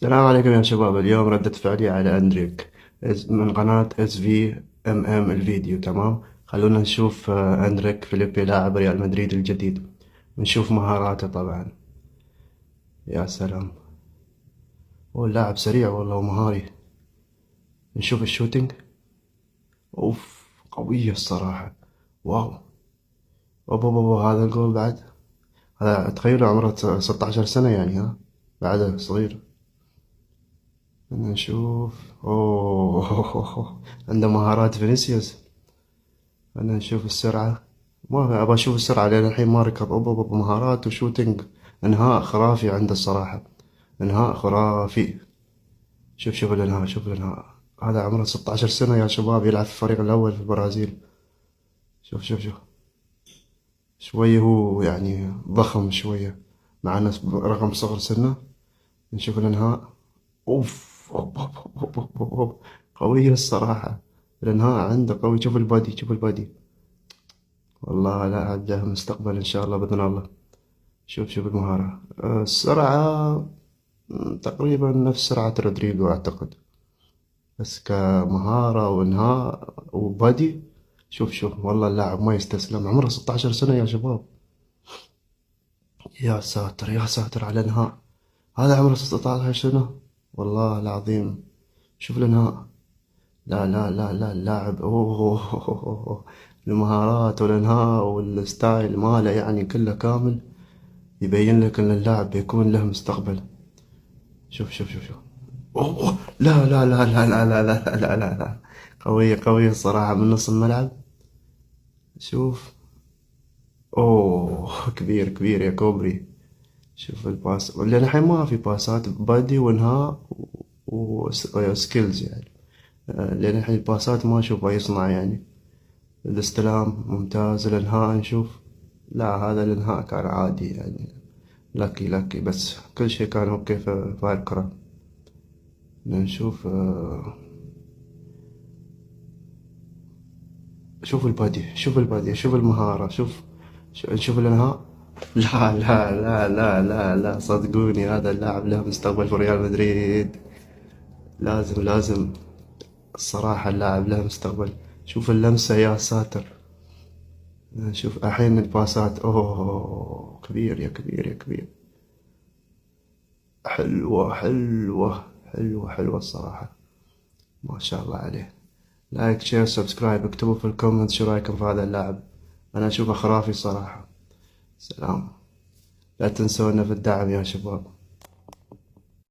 السلام عليكم يا شباب. اليوم ردة فعلي على أندريك من قناة اس في ام ام الفيديو. تمام، خلونا نشوف أندريك فيليبي لاعب ريال مدريد الجديد، ونشوف مهاراته طبعا. يا سلام، هو اللاعب سريع والله ومهاري. نشوف الشوتينج. اوف، قوية الصراحة. واو، اوب اوب اوب، هذا الجول بعد. هذا تخيلوا عمره 16 سنة يعني، ها، بعده صغير. نشوف. اوه عنده مهارات فينيسيوس. خلنا نشوف السرعة. ما أبغى أشوف السرعة لأن الحين ما ركض. أوب أوب أوب، مهارات وشوتينج. إنهاء خرافي عنده الصراحة، إنهاء خرافي. شوف شوف الإنهاء، شوف الإنهاء. هذا عمره 16 سنة يا شباب، يلعب في الفريق الأول في البرازيل. شوف شوف شوف. شوي هو يعني ضخم شوية مع أنه رغم صغر سنه. نشوف الإنهاء. أوف أوب أوب أوب أوب أوب أوب. قوية الصراحة، الإنهاء عنده قوي. شوف البادي، شوف البادي. والله لاعب له مستقبل إن شاء الله بإذن الله. شوف شوف المهارة. السرعة تقريبا نفس سرعة رودريجو أعتقد، بس كمهارة وإنهاء وبادي. شوف شوف، والله اللاعب ما يستسلم. عمره 16 سنة يا شباب. يا ساتر يا ساتر على الإنهاء. هذا عمره 16 سنة والله العظيم. شوف الإنهاء. لا لا لا لا، اللاعب أوه. المهارات والإنهاء والستايل ماله يعني كله كامل، يبين لك ان اللاعب بيكون له مستقبل. شوف شوف شوف شوف. أوه. لا لا لا لا لا لا لا لا لا لا. قوية قوية الصراحة من نص الملعب. شوف. اوه كبير كبير يا كوبري. شوف الباس، لان الحين ما في باسات بادي وانهاء وسكيلز يعني. لان الحين الباسات ما اشوفه يصنع يعني. الاستلام ممتاز، الانهاء نشوف. لا، هذا الانهاء كان عادي يعني. لاكي لاكي، بس كل شيء كان اوكي في الكرة. نشوف. شوف البادي، شوف البادي، شوف المهارة، شوف. نشوف الانهاء. لا لا لا لا لا لا، صدقوني هذا اللاعب له مستقبل في ريال مدريد. لازم لازم. الصراحة اللاعب له مستقبل. شوف اللمسة يا ساتر. شوف الحين الباسات. اوه كبير يا كبير يا كبير. حلوة حلوة حلوة حلوة الصراحة. ما شاء الله عليه. لايك شير سبسكرايب، اكتبوا في الكومنت شو رايكم في هذا اللاعب. انا اشوفه خرافي صراحة. سلام. لا تنسونا في الدعم يا شباب.